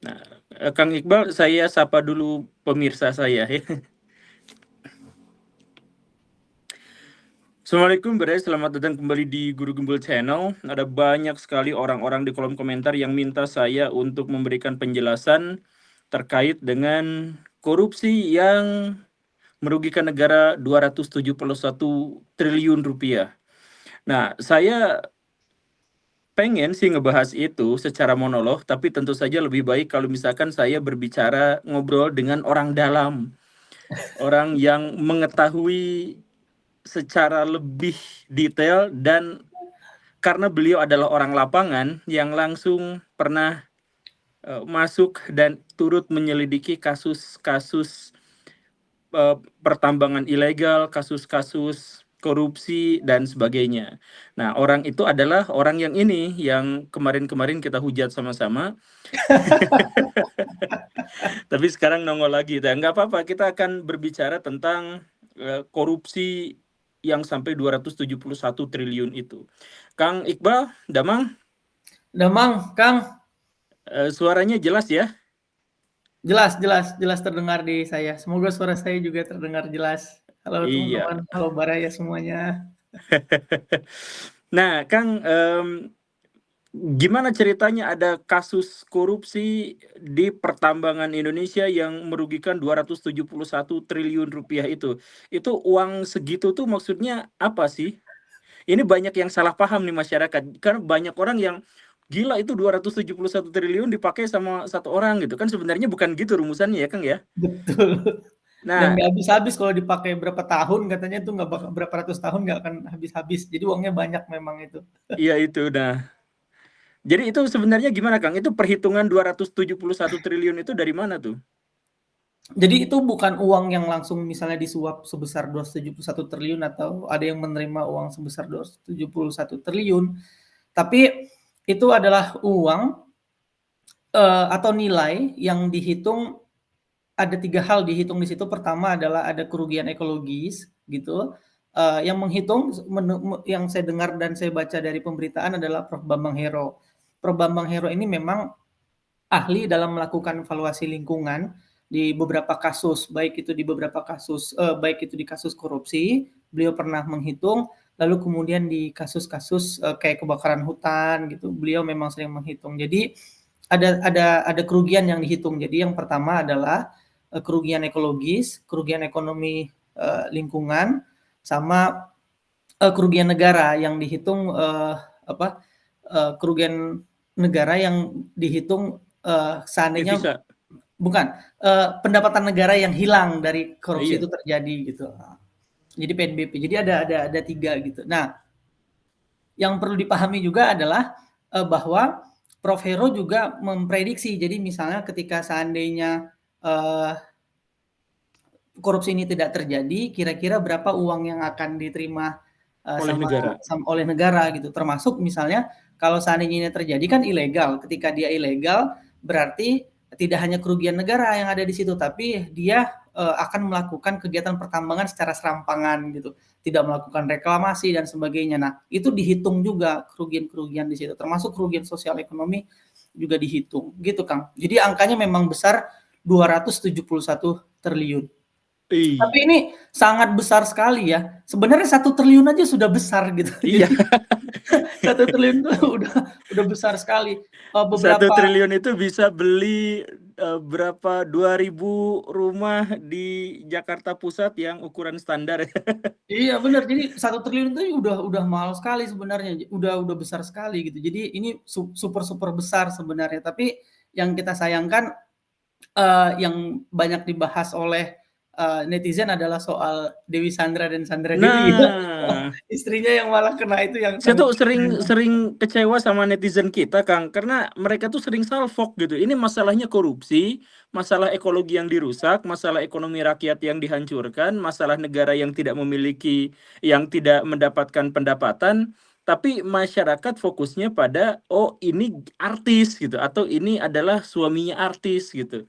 Nah, Kang Iqbal, saya sapa dulu pemirsa saya ya. Assalamualaikum, selamat datang kembali di Guru Gembul Channel. Ada banyak sekali orang-orang di kolom komentar yang minta saya untuk memberikan penjelasan terkait dengan korupsi yang merugikan negara 271 triliun rupiah. Nah, saya pengen sih ngebahas itu secara monolog, tapi tentu saja lebih baik kalau misalkan saya berbicara ngobrol dengan orang dalam, orang yang mengetahui secara lebih detail, dan karena beliau adalah orang lapangan yang langsung pernah masuk dan turut menyelidiki kasus-kasus pertambangan ilegal, kasus-kasus korupsi dan sebagainya. Nah, orang itu adalah orang yang ini yang kemarin-kemarin kita hujat sama-sama, tapi sekarang nongol lagi. Dan nggak apa-apa, kita akan berbicara tentang korupsi yang sampai 271 triliun itu. Kang Iqbal, Damang, Damang, Kang, suaranya jelas ya? jelas terdengar di saya. Semoga suara saya juga terdengar jelas. Halo Iya. teman-teman, halo Baraya semuanya. Nah, Kang, gimana ceritanya ada kasus korupsi di pertambangan Indonesia yang merugikan 271 triliun rupiah itu? Itu uang segitu tuh maksudnya apa sih? Ini banyak yang salah paham nih masyarakat. Karena banyak orang yang gila, itu 271 triliun dipakai sama satu orang gitu. Kan sebenarnya bukan gitu rumusannya ya, Kang ya. Betul. Dan Nah, nggak habis-habis kalau dipakai berapa tahun katanya itu nggak bakal berapa ratus tahun nggak akan habis-habis. Jadi uangnya banyak memang itu. iya itu. Nah, jadi itu sebenarnya gimana, Kang? Itu perhitungan 271 triliun itu dari mana tuh? Jadi itu bukan uang yang langsung misalnya disuap sebesar 271 triliun atau ada yang menerima uang sebesar 271 triliun, tapi itu adalah uang atau nilai yang dihitung. Ada 3 hal dihitung di situ. Pertama adalah ada kerugian ekologis gitu, yang menghitung yang saya dengar dan saya baca dari pemberitaan adalah Prof. Bambang Hero. Prof. Bambang Hero ini memang ahli dalam melakukan evaluasi lingkungan di beberapa kasus, baik itu di kasus korupsi, beliau pernah menghitung, lalu kemudian di kasus-kasus, kayak kebakaran hutan gitu, beliau memang sering menghitung. Jadi ada kerugian yang dihitung. Jadi yang pertama adalah kerugian ekologis, kerugian ekonomi lingkungan, sama kerugian negara yang dihitung kerugian negara yang dihitung seandainya Devisa. bukan pendapatan negara yang hilang dari korupsi Iya. itu terjadi gitu. Jadi PNBP. Jadi ada 3 gitu. Nah, yang perlu dipahami juga adalah bahwa Prof. Hero juga memprediksi. Jadi misalnya ketika seandainya korupsi ini tidak terjadi, kira-kira berapa uang yang akan diterima Oleh negara. oleh negara gitu. Termasuk misalnya kalau seandainya ini terjadi kan ilegal. Ketika dia ilegal berarti tidak hanya kerugian negara yang ada di situ, tapi dia akan melakukan kegiatan pertambangan secara serampangan gitu, tidak melakukan reklamasi dan sebagainya. Nah, itu dihitung juga kerugian-kerugian di situ, termasuk kerugian sosial ekonomi juga dihitung, gitu Kang. Jadi angkanya memang besar, 271 triliun. Tapi Iya. ini sangat besar sekali ya. Sebenarnya 1 triliun aja sudah besar gitu. Iya. Jadi 1 triliun itu udah besar sekali. 1 Beberapa triliun itu bisa beli berapa 2.000 rumah di Jakarta Pusat yang ukuran standar. iya benar. Jadi 1 triliun itu udah mahal sekali sebenarnya. Udah besar sekali gitu. Jadi ini super besar sebenarnya. Tapi yang kita sayangkan yang banyak dibahas oleh netizen adalah soal Dewi Sandra dan Sandra Dewi ya. Nah, Istrinya yang malah kena itu yang saya sangat tuh sering kecewa sama netizen kita, Kang, karena mereka tuh sering salfok gitu. Ini masalahnya korupsi, masalah ekologi yang dirusak, masalah ekonomi rakyat yang dihancurkan, masalah negara yang tidak mendapatkan pendapatan, tapi masyarakat fokusnya pada, oh ini artis gitu, atau ini adalah suaminya artis gitu.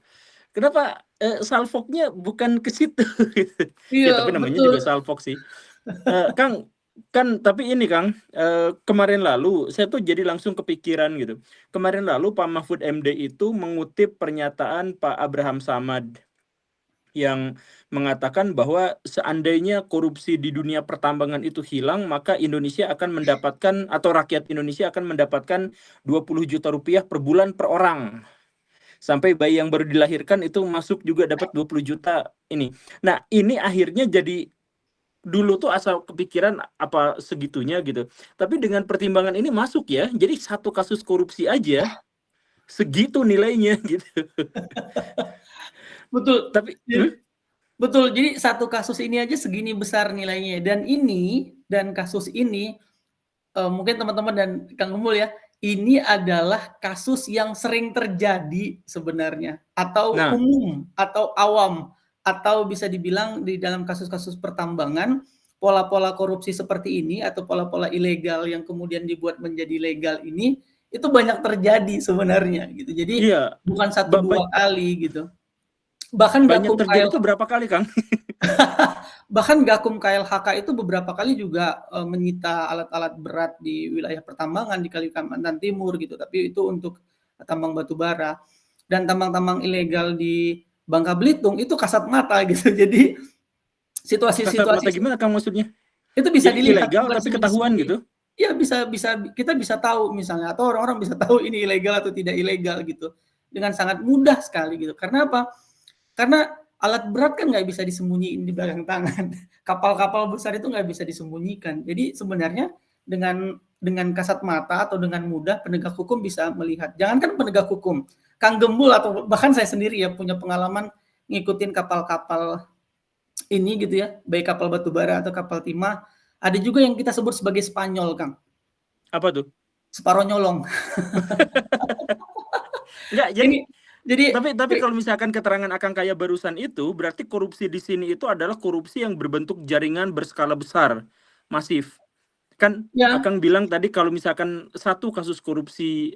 Kenapa salfoknya bukan ke situ gitu. Ya iya tapi namanya betul. juga salfok sih. Kang, Kan tapi ini Kang, kemarin lalu saya tuh jadi langsung kepikiran gitu. Kemarin lalu Pak Mahfud MD itu mengutip pernyataan Pak Abraham Samad yang mengatakan bahwa seandainya korupsi di dunia pertambangan itu hilang, maka Indonesia akan mendapatkan atau rakyat Indonesia akan mendapatkan 20 juta rupiah per bulan per orang. Sampai bayi yang baru dilahirkan itu masuk juga dapat 20 juta ini. Nah, ini akhirnya jadi dulu tuh asal kepikiran apa segitunya gitu. Tapi dengan pertimbangan ini masuk ya. Jadi satu kasus korupsi aja segitu nilainya gitu. Betul. Tapi Betul, jadi satu kasus ini aja segini besar nilainya dan kasus ini, mungkin teman-teman dan Kang Gembul ya, ini adalah kasus yang sering terjadi sebenarnya, atau nah, umum, atau awam, atau bisa dibilang di dalam kasus-kasus pertambangan, pola-pola korupsi seperti ini atau pola-pola ilegal yang kemudian dibuat menjadi legal ini, itu banyak terjadi sebenarnya gitu. Jadi iya, bukan 1, 2 kali gitu. Bahkan banyak Gakum terjadi KL itu berapa kali, Kang? Bahkan Gakum KLHK itu beberapa kali juga menyita alat-alat berat di wilayah pertambangan di Kalimantan Timur gitu, tapi itu untuk tambang batu bara. Dan tambang-tambang ilegal di Bangka Belitung itu kasat mata gitu. Jadi Kasat mata situasi gimana, Kang, maksudnya? itu bisa Jadi dilihat ilegal bukan tapi ketahuan sembunyi-sembunyi. gitu? Ya bisa kita bisa tahu misalnya atau orang-orang bisa tahu ini ilegal atau tidak ilegal gitu dengan sangat mudah sekali gitu. Karena apa? Karena alat berat kan nggak bisa disembunyiin di belakang tangan. Kapal-kapal besar itu nggak bisa disembunyikan. Jadi sebenarnya dengan kasat mata atau dengan mudah penegak hukum bisa melihat. Jangankan penegak hukum, Kang Gembul atau bahkan saya sendiri ya punya pengalaman ngikutin kapal-kapal ini gitu ya, baik kapal batubara atau kapal timah. Ada juga yang kita sebut sebagai Spanyol, Kang. Apa tuh? Separuh nyolong. Enggak, Ini jadi tapi kalau misalkan keterangan Akang Kaya barusan itu, berarti korupsi di sini itu adalah korupsi yang berbentuk jaringan berskala besar, masif. Kan ya Akang bilang tadi kalau misalkan satu kasus korupsi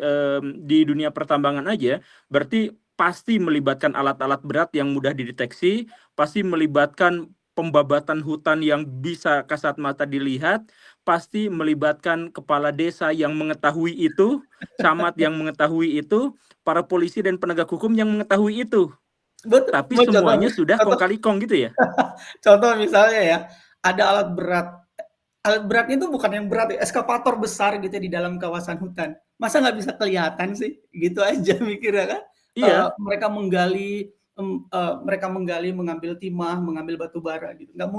di dunia pertambangan aja, berarti pasti melibatkan alat-alat berat yang mudah dideteksi, pasti melibatkan pembabatan hutan yang bisa kasat mata dilihat, pasti melibatkan kepala desa yang mengetahui itu, camat yang mengetahui itu, para polisi dan penegak hukum yang mengetahui itu. betul. Tapi Mau semuanya sudah kong kali kong gitu ya. contoh misalnya ya, ada alat berat. Alat beratnya itu bukan yang berat, eskavator besar gitu di dalam kawasan hutan. Masa nggak bisa kelihatan sih? Gitu aja mikirnya kan. Iya, Mereka menggali, mengambil timah, mengambil batu bara gitu. Nggak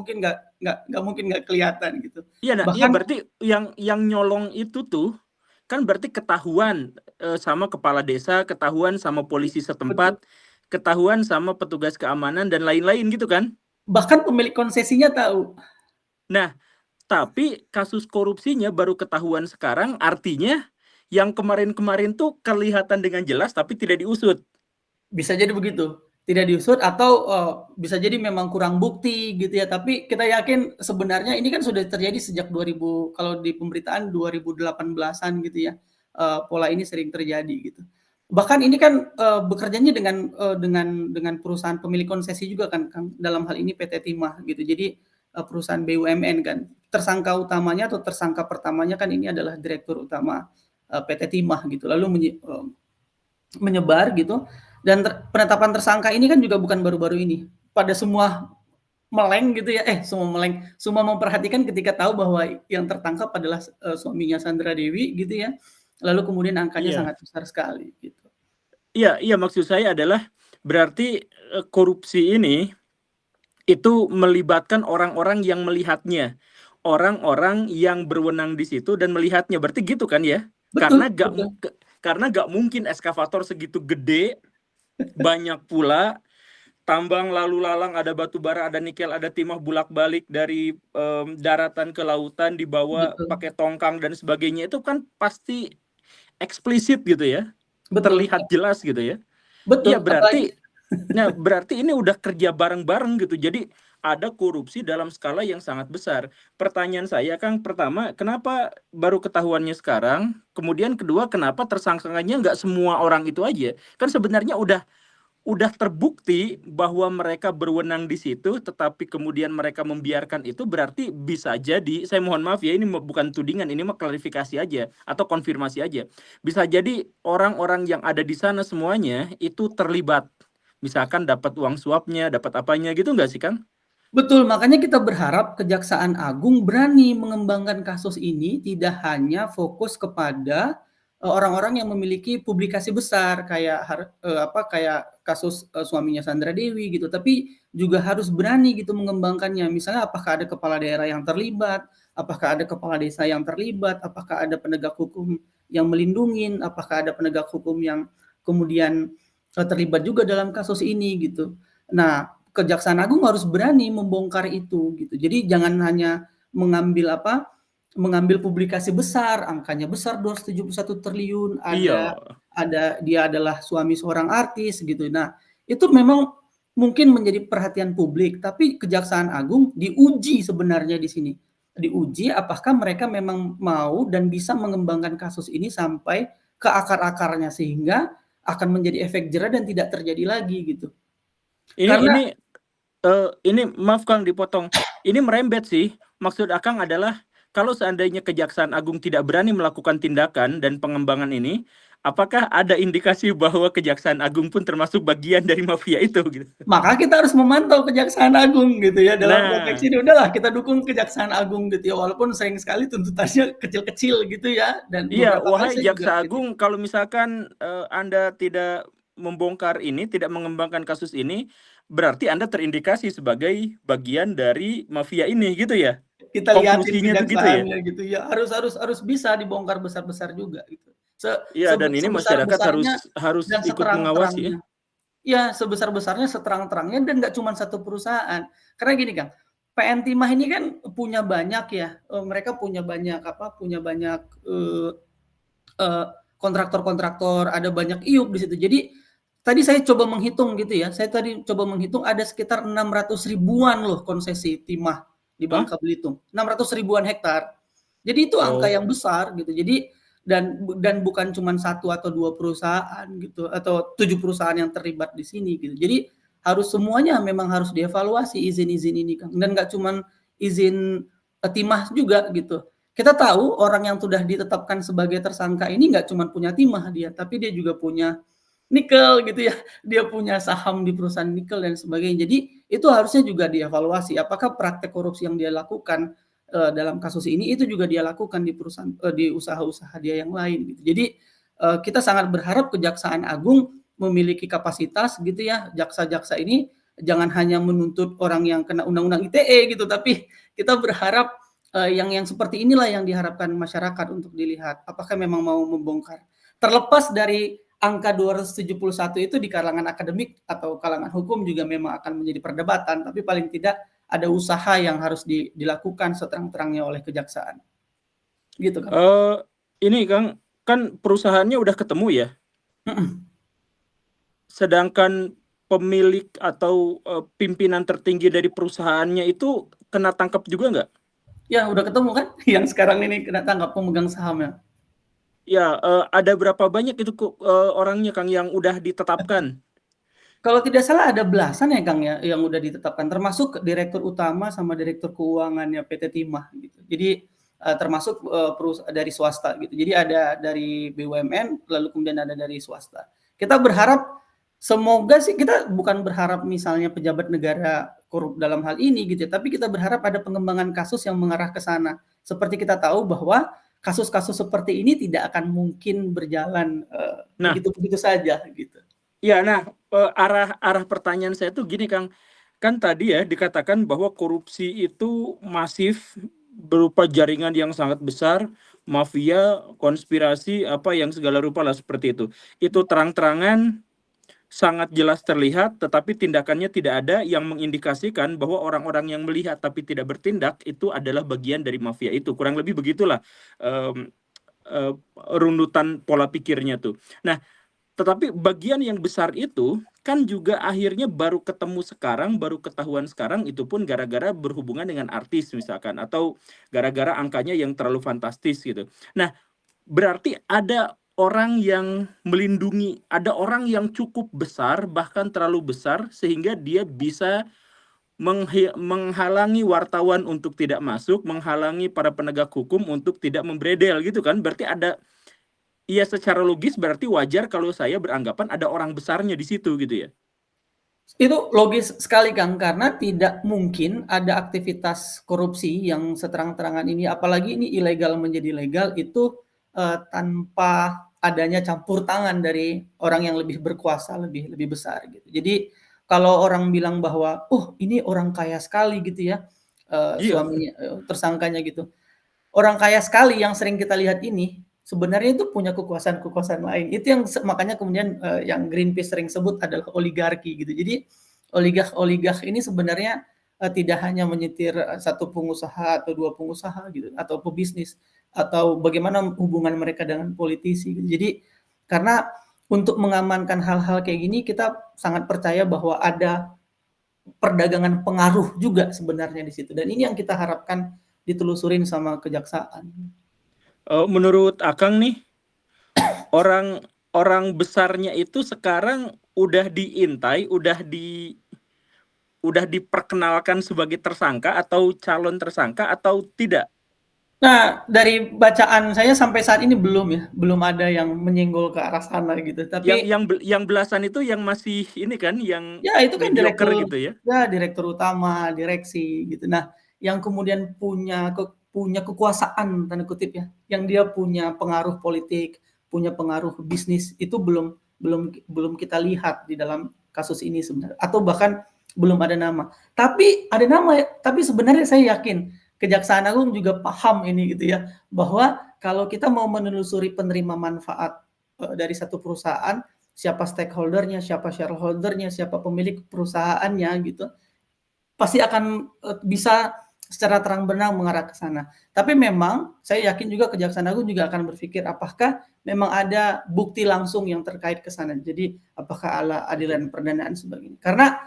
mungkin nggak kelihatan gitu. iya, nah, iya Bahkan berarti yang nyolong itu tuh kan berarti ketahuan sama kepala desa, ketahuan sama polisi betul. setempat, ketahuan sama petugas keamanan dan lain-lain gitu kan. Bahkan pemilik konsesinya tahu. Nah, tapi kasus korupsinya baru ketahuan sekarang, artinya yang kemarin-kemarin tuh kelihatan dengan jelas tapi tidak diusut. Bisa jadi begitu, tidak diusut atau bisa jadi memang kurang bukti gitu ya. Tapi kita yakin sebenarnya ini kan sudah terjadi sejak 2000 kalau di pemberitaan 2018-an gitu ya. Pola ini sering terjadi gitu. Bahkan ini kan bekerjanya dengan perusahaan pemilik konsesi juga kan, dalam hal ini PT Timah gitu. Jadi perusahaan BUMN kan. Tersangka utamanya atau tersangka pertamanya kan ini adalah direktur utama PT Timah gitu. Lalu menyebar gitu. Dan penetapan tersangka ini kan juga bukan baru-baru ini. Pada semua meleng gitu ya, semua memperhatikan ketika tahu bahwa yang tertangkap adalah suaminya Sandra Dewi gitu ya. Lalu kemudian angkanya Iya. sangat besar sekali gitu. Iya, iya, maksud saya adalah berarti korupsi ini itu melibatkan orang-orang yang melihatnya. Orang-orang yang berwenang di situ dan melihatnya. Berarti gitu kan ya? Betul, Karena betul. gak mungkin eskavator segitu gede, banyak pula, tambang lalu lalang, ada batu bara, ada nikel, ada timah bolak-balik dari daratan ke lautan dibawa Betul. pakai tongkang dan sebagainya, itu kan pasti eksplisit gitu ya. Betul. Terlihat jelas gitu ya. Iya, Betul, apalagi berarti ini udah kerja bareng-bareng gitu. Jadi ada korupsi dalam skala yang sangat besar. Pertanyaan saya, Kang, pertama, kenapa baru ketahuannya sekarang? Kemudian kedua, kenapa tersangkanya nggak semua orang itu aja? Kan sebenarnya udah terbukti bahwa mereka berwenang di situ, tetapi kemudian mereka membiarkan itu, berarti bisa jadi, saya mohon maaf ya, ini bukan tudingan, ini mah klarifikasi aja atau konfirmasi aja. Bisa jadi orang-orang yang ada di sana semuanya itu terlibat. Misalkan dapat uang suapnya, dapat apanya gitu nggak sih, Kang? Betul, makanya kita berharap Kejaksaan Agung berani mengembangkan kasus ini tidak hanya fokus kepada orang-orang yang memiliki publikasi besar kayak kayak kasus suaminya Sandra Dewi gitu, tapi juga harus berani gitu mengembangkannya. Misalnya apakah ada kepala daerah yang terlibat, apakah ada kepala desa yang terlibat, apakah ada penegak hukum yang melindungi, apakah ada penegak hukum yang kemudian terlibat juga dalam kasus ini gitu. Nah, Kejaksaan Agung harus berani membongkar itu gitu. Jadi jangan hanya mengambil mengambil publikasi besar, angkanya besar 271 triliun, Iya. ada dia adalah suami seorang artis gitu. Nah, itu memang mungkin menjadi perhatian publik, tapi Kejaksaan Agung diuji sebenarnya di sini. Diuji apakah mereka memang mau dan bisa mengembangkan kasus ini sampai ke akar-akarnya sehingga akan menjadi efek jera dan tidak terjadi lagi gitu. Karena Ini maaf Kang dipotong. Ini merembet sih. Maksud Akang adalah kalau seandainya Kejaksaan Agung tidak berani melakukan tindakan dan pengembangan ini, apakah ada indikasi bahwa Kejaksaan Agung pun termasuk bagian dari mafia itu gitu? maka kita harus memantau Kejaksaan Agung gitu ya dalam konteks Nah, ini udahlah kita dukung Kejaksaan Agung gitu ya walaupun sering sekali tuntutannya kecil-kecil gitu ya dan iya, beberapa kali wahai saya juga Jaksa kritik. Agung, kalau misalkan Anda tidak membongkar ini, tidak mengembangkan kasus ini, berarti Anda terindikasi sebagai bagian dari mafia ini gitu ya? Kita liatin Konklusinya tuh gitu ya? kejaksaannya gitu ya harus bisa dibongkar besar-besar juga gitu. Iya, dan ini masyarakat harus Sebesar-besarnya harus dan ikut mengawasi ya. seterang-terangnya. Ya, sebesar-besarnya, seterang-terangnya dan nggak cuma satu perusahaan. Karena gini Kang, PN Timah ini kan punya banyak ya, mereka punya banyak punya banyak, eee, kontraktor-kontraktor, ada banyak iup di situ. Jadi, tadi saya coba menghitung gitu ya, saya tadi coba menghitung ada sekitar 600 ribuan loh konsesi timah di Hah? Bangka Belitung, 600 ribuan hektar. Jadi itu angka Oh. yang besar gitu. Jadi dan bukan cuma satu atau 2 perusahaan gitu, atau 7 perusahaan yang terlibat di sini gitu. Jadi harus semuanya memang harus dievaluasi izin-izin ini Kang, dan nggak cuma izin, timah juga gitu. Kita tahu orang yang sudah ditetapkan sebagai tersangka ini nggak cuma punya timah dia, tapi dia juga punya nikel gitu ya, dia punya saham di perusahaan nikel dan sebagainya. Jadi itu harusnya juga dievaluasi, apakah praktek korupsi yang dia lakukan, dalam kasus ini itu juga dia lakukan di perusahaan di usaha-usaha dia yang lain gitu. Jadi, kita sangat berharap Kejaksaan Agung memiliki kapasitas gitu ya, jaksa-jaksa ini jangan hanya menuntut orang yang kena undang-undang ITE gitu, tapi kita berharap yang seperti inilah yang diharapkan masyarakat untuk dilihat, apakah memang mau membongkar. Terlepas dari angka 271 itu di kalangan akademik atau kalangan hukum juga memang akan menjadi perdebatan, tapi paling tidak ada usaha yang harus dilakukan seterang-terangnya oleh kejaksaan. Gitu kan. Ini Kang, kan perusahaannya udah ketemu ya? Sedangkan pemilik atau pimpinan tertinggi dari perusahaannya itu kena tangkap juga nggak? Ya udah ketemu kan yang sekarang ini kena tangkap pemegang sahamnya. Ya, ada berapa banyak itu orangnya Kang yang udah ditetapkan? Kalau tidak salah ada belasan ya Kang ya yang udah ditetapkan termasuk direktur utama sama direktur keuangannya PT Timah gitu. Jadi termasuk dari swasta gitu. Jadi ada dari BUMN lalu kemudian ada dari swasta. Kita berharap semoga sih kita bukan berharap misalnya pejabat negara korup dalam hal ini gitu ya, tapi kita berharap ada pengembangan kasus yang mengarah ke sana. Seperti kita tahu bahwa kasus-kasus seperti ini tidak akan mungkin berjalan Nah, begitu-begitu saja gitu. ya, nah, arah pertanyaan saya tuh gini Kang, kan tadi ya dikatakan bahwa korupsi itu masif, berupa jaringan yang sangat besar, mafia, konspirasi, apa yang segala rupa lah seperti itu. Itu terang-terangan, sangat jelas terlihat, tetapi tindakannya tidak ada yang mengindikasikan bahwa orang-orang yang melihat tapi tidak bertindak itu adalah bagian dari mafia itu. Kurang lebih begitulah rundutan pola pikirnya tuh. Nah, tetapi bagian yang besar itu kan juga akhirnya baru ketemu sekarang, baru ketahuan sekarang, itu pun gara-gara berhubungan dengan artis misalkan, atau gara-gara angkanya yang terlalu fantastis gitu. Nah, berarti ada orang yang melindungi, ada orang yang cukup besar, bahkan terlalu besar, sehingga dia bisa menghalangi wartawan untuk tidak masuk, menghalangi para penegak hukum untuk tidak membredel gitu kan. Berarti ya secara logis berarti wajar kalau saya beranggapan ada orang besarnya di situ gitu ya. Itu logis sekali Kang, karena tidak mungkin ada aktivitas korupsi yang seterang-terangan ini, apalagi ini ilegal menjadi legal itu tanpa adanya campur tangan dari orang yang lebih berkuasa, lebih besar gitu. Jadi kalau orang bilang bahwa, "Oh, ini orang kaya sekali," gitu ya, Iya. suaminya, tersangkanya gitu. Orang kaya sekali yang sering kita lihat ini, sebenarnya itu punya kekuasaan-kekuasaan lain. Itu yang makanya kemudian, yang Greenpeace sering sebut adalah oligarki gitu. Jadi oligark ini sebenarnya, tidak hanya menyetir, satu pengusaha atau dua pengusaha gitu, atau pebisnis, atau bagaimana hubungan mereka dengan politisi gitu. Jadi karena untuk mengamankan hal-hal kayak gini kita sangat percaya bahwa ada perdagangan pengaruh juga sebenarnya di situ dan ini yang kita harapkan ditelusurin sama kejaksaan. Menurut Akang nih, orang besarnya itu sekarang udah diintai, udah diperkenalkan sebagai tersangka atau calon tersangka atau tidak? Nah, dari bacaan saya sampai saat ini belum ada yang menyenggol ke arah sana gitu. Tapi Yang belasan itu yang masih ini kan, yang ya itu kan mediocre gitu ya? direktur utama, direksi gitu. Nah, yang kemudian punya kekuasaan tanda kutip ya, yang dia punya pengaruh politik, punya pengaruh bisnis itu belum kita lihat di dalam kasus ini sebenarnya. Atau bahkan belum ada nama. Tapi ada nama, tapi sebenarnya saya yakin Kejaksaan Agung juga paham ini gitu ya, bahwa kalau kita mau menelusuri penerima manfaat dari satu perusahaan, siapa stakeholder-nya, siapa shareholder-nya, siapa pemilik perusahaannya gitu, pasti akan bisa secara terang benderang mengarah ke sana. Tapi memang saya yakin juga Kejaksaan Agung juga akan berpikir apakah memang ada bukti langsung yang terkait ke sana. Jadi apakah ala adilan perdanaan sebagainya. Karena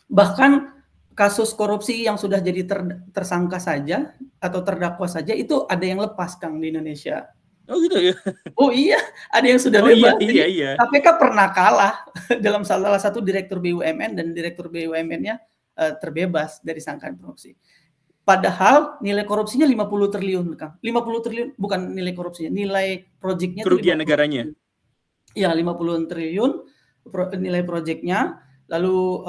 bahkan kasus korupsi yang sudah jadi tersangka saja atau terdakwa saja itu ada yang lepas Kang di Indonesia. Oh gitu ya? Oh iya, ada yang sudah Oh iya, bebas. iya, Jadi iya. KPK pernah kalah dalam salah satu direktur BUMN dan direktur BUMN-nya terbebas dari sangkaan korupsi. Padahal nilai korupsinya 50 triliun, Kang. 50 triliun bukan nilai korupsinya, nilai proyeknya itu 50 Kerugian negaranya. triliun. Iya, 50 triliun nilai proyeknya. Lalu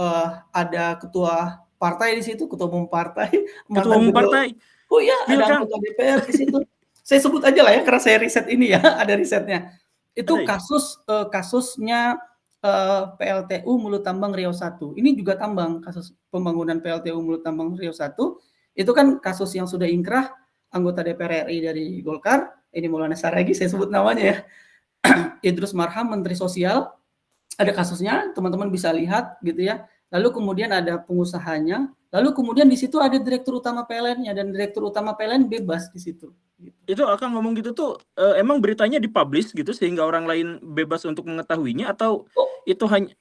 ada ketua partai di situ, ketua umum partai, Ketua mantan umum ketua. partai. Oh iya, Spill, ada Kang. anggota DPR di situ. Saya sebut aja lah ya, karena saya riset ini ya, ada risetnya. Ada Itu ya? kasusnya PLTU Mulut Tambang Riau 1. Ini juga tambang, kasus pembangunan PLTU Mulut Tambang Riau 1. Itu kan kasus yang sudah ingkrah, anggota DPR RI dari Golkar, ini Maulana Saragi, saya sebut namanya ya. Idrus Marham, Menteri Sosial, ada kasusnya, teman-teman bisa lihat gitu ya. Lalu kemudian ada pengusahanya, lalu kemudian di situ ada direktur utama PLN-nya dan direktur utama PLN bebas di situ. Gitu. Itu Akang ngomong gitu tuh emang beritanya dipublish gitu sehingga orang lain bebas untuk mengetahuinya atau itu hanya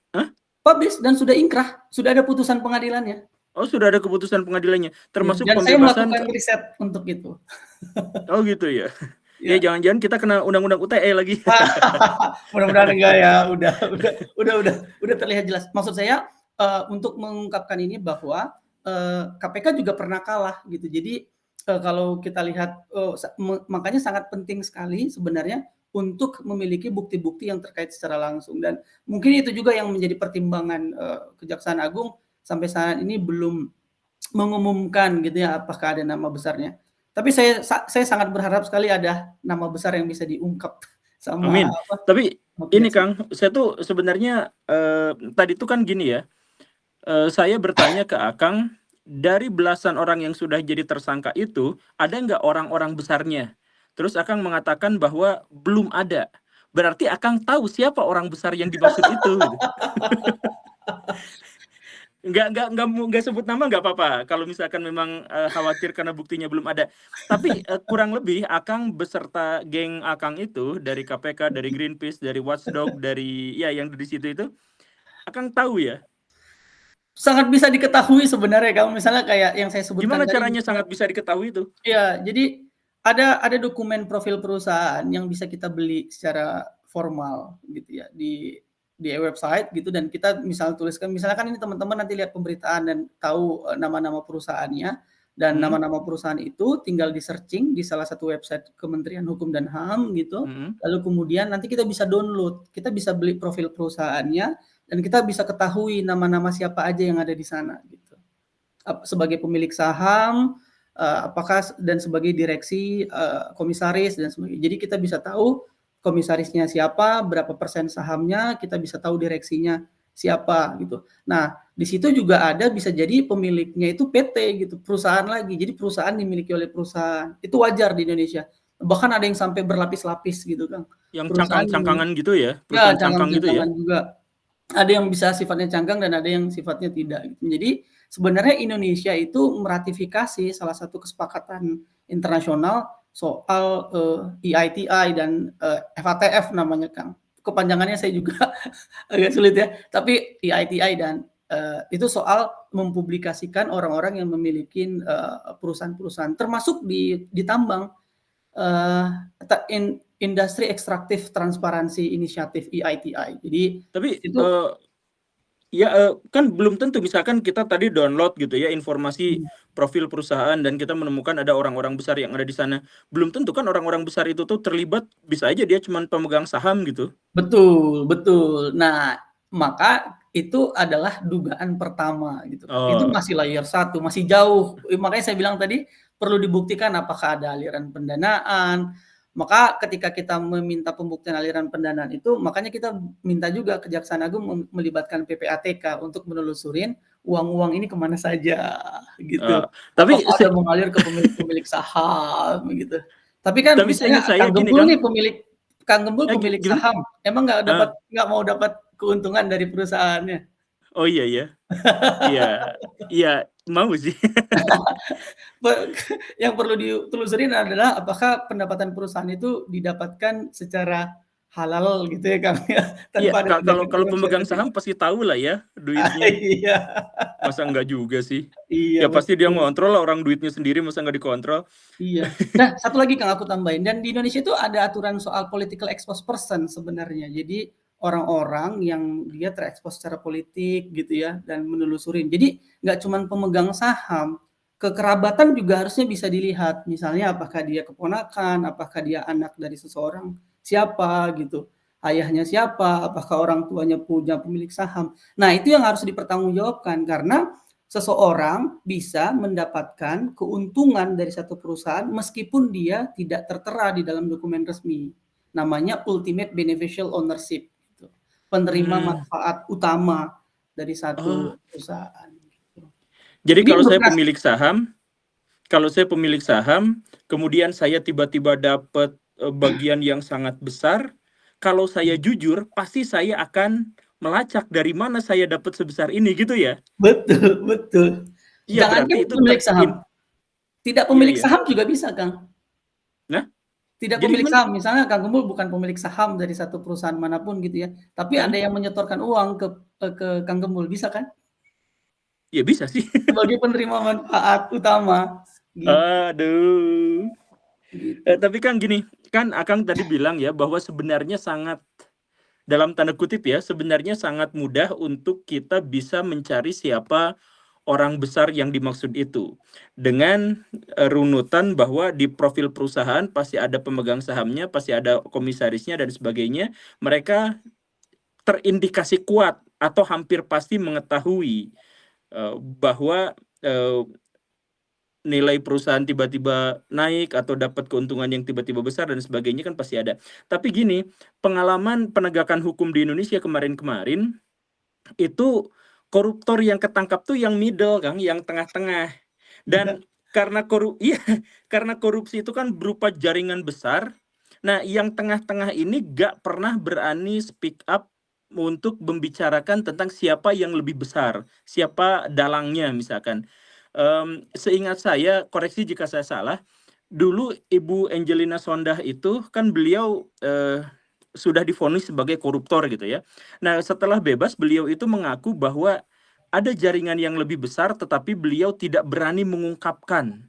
publish dan sudah ingkrah, sudah ada putusan pengadilannya. Oh, sudah ada keputusan pengadilannya, termasuk Dan saya pembebasan melakukan riset untuk itu. Oh gitu ya. Ya Ya. jangan-jangan kita kena undang-undang UTE lagi. Mudah-mudahan enggak ya. Udah terlihat jelas. Maksud saya untuk mengungkapkan ini bahwa KPK juga pernah kalah gitu. Jadi kalau kita lihat makanya sangat penting sekali sebenarnya untuk memiliki bukti-bukti yang terkait secara langsung dan mungkin itu juga yang menjadi pertimbangan Kejaksaan Agung sampai saat ini belum mengumumkan gitu ya apakah ada nama besarnya. Tapi saya sangat berharap sekali ada nama besar yang bisa diungkap sama Amin. Tapi ini kejaksaan. Kang, saya tuh sebenarnya tadi tuh kan gini ya. Saya bertanya ke Akang, dari belasan orang yang sudah jadi tersangka itu, ada nggak orang-orang besarnya? Terus Akang mengatakan bahwa belum ada. Berarti Akang tahu siapa orang besar yang dimaksud itu. Gitu. Nggak sebut nama nggak apa-apa. Kalau misalkan memang khawatir karena buktinya belum ada. Tapi kurang lebih Akang beserta geng Akang itu dari KPK, dari Greenpeace, dari Watchdog, dari ya yang di situ itu, Akang tahu ya. Sangat bisa diketahui sebenarnya kalau misalnya kayak yang saya sebutkan Gimana tadi. caranya sangat bisa diketahui itu? Ya, jadi ada dokumen profil perusahaan yang bisa kita beli secara formal gitu ya di website gitu, dan kita tuliskan, misalnya kan ini teman-teman nanti lihat pemberitaan dan tahu nama-nama perusahaannya, dan nama-nama perusahaan itu tinggal di-searching di salah satu website Kementerian Hukum dan HAM gitu. Lalu kemudian nanti kita bisa download, kita bisa beli profil perusahaannya, dan kita bisa ketahui nama-nama siapa aja yang ada di sana gitu. Sebagai pemilik saham, apakah dan sebagai direksi, komisaris dan sebagainya. Jadi kita bisa tahu komisarisnya siapa, berapa persen sahamnya, kita bisa tahu direksinya siapa gitu. Nah, di situ juga ada bisa jadi pemiliknya itu PT gitu, perusahaan lagi. Jadi perusahaan dimiliki oleh perusahaan. Itu wajar di Indonesia. Bahkan ada yang sampai berlapis-lapis gitu, Kang. Yang Perusahaan cangkang-cangkangan gitu ya, ya, perusahaan cangkang gitu ya? cangkang-cangkangan juga. Ada yang bisa sifatnya cangkang dan ada yang sifatnya tidak gitu. Jadi sebenarnya Indonesia itu meratifikasi salah satu kesepakatan internasional soal EITI dan FATF namanya, Kang. Kepanjangannya saya juga agak sulit ya. Tapi EITI dan itu soal mempublikasikan orang-orang yang memiliki perusahaan-perusahaan, termasuk di tambang, Industri Ekstraktif Transparansi Inisiatif EITI. Jadi Tapi itu kan belum tentu, misalkan kita tadi download gitu ya informasi profil perusahaan dan kita menemukan ada orang-orang besar yang ada di sana. Belum tentu kan orang-orang besar itu tuh terlibat, bisa aja dia cuma pemegang saham gitu. betul, betul. Nah, maka itu adalah dugaan pertama gitu kan. Itu masih layer 1, masih jauh. Makanya saya bilang tadi perlu dibuktikan apakah ada aliran pendanaan. Maka ketika kita meminta pembuktian aliran pendanaan itu, makanya kita minta juga Kejaksaan Agung melibatkan PPATK untuk menelusurin uang-uang ini kemana saja gitu. Tapi Apakah ada mengalir ke pemilik-pemilik saham gitu. Tapi kan Tapi misalnya seingat saya Kang gini, Gembul Kang. nih Kang Gembul pemilik Gimana? saham, emang nggak mau dapat keuntungan dari perusahaannya? Oh iya ya. Iya. Iya, mau sih. Yang perlu ditelusurin adalah apakah pendapatan perusahaan itu didapatkan secara halal gitu ya, Kang, ya, Iya, tanpa ada tindakan kalau korupsi pemegang atau saham tidak. pasti tahu lah ya duitnya. Iya. Masa enggak juga sih? Iya, Ya pasti dia betul. ngontrol lah, orang duitnya sendiri masa nggak dikontrol. Iya. Nah, satu lagi Kang aku tambahin, dan di Indonesia itu ada aturan soal political exposed person sebenarnya. Jadi orang-orang yang dia terekspos secara politik gitu ya dan menelusurin. Jadi nggak cuman pemegang saham, kekerabatan juga harusnya bisa dilihat. Misalnya apakah dia keponakan, apakah dia anak dari seseorang, siapa gitu. Ayahnya siapa, apakah orang tuanya punya pemilik saham. Nah, itu yang harus dipertanggungjawabkan karena seseorang bisa mendapatkan keuntungan dari satu perusahaan meskipun dia tidak tertera di dalam dokumen resmi. Namanya ultimate beneficial ownership, gitu. Penerima manfaat utama dari satu perusahaan. Gitu. Jadi Ini kalau saya pemilik saham, kemudian saya tiba-tiba dapat bagian yang sangat besar, kalau saya jujur, pasti saya akan melacak dari mana saya dapat sebesar ini gitu ya. Betul, betul. Iya, berarti Jangankan itu pemilik saham, tidak Iya, pemilik iya. saham juga bisa, Kang. Nah, Tidak jadi pemilik gimana? saham, misalnya Kang Gembul bukan pemilik saham dari satu perusahaan manapun gitu ya, tapi ada yang menyetorkan uang ke Kang Gembul, bisa kan? Ya bisa sih. Sebagai penerima manfaat utama, gitu. Aduh. Gitu. Tapi kan gini, kan Akang tadi bilang ya bahwa sebenarnya sangat, dalam tanda kutip ya, sebenarnya sangat mudah untuk kita bisa mencari siapa orang besar yang dimaksud itu. Dengan runutan bahwa di profil perusahaan pasti ada pemegang sahamnya, pasti ada komisarisnya dan sebagainya. Mereka terindikasi kuat atau hampir pasti mengetahui bahwa nilai perusahaan tiba-tiba naik atau dapat keuntungan yang tiba-tiba besar dan sebagainya kan pasti ada. Tapi gini, pengalaman penegakan hukum di Indonesia kemarin-kemarin itu koruptor yang ketangkap tuh yang middle, Kang, yang tengah-tengah. Dan karena korupsi itu kan berupa jaringan besar. Nah, yang tengah-tengah ini gak pernah berani speak up untuk membicarakan tentang siapa yang lebih besar, siapa dalangnya misalkan. Seingat saya, koreksi jika saya salah, dulu Ibu Angelina Sondah itu kan beliau sudah divonis sebagai koruptor gitu ya. Nah, setelah bebas beliau itu mengaku bahwa ada jaringan yang lebih besar tetapi beliau tidak berani mengungkapkan.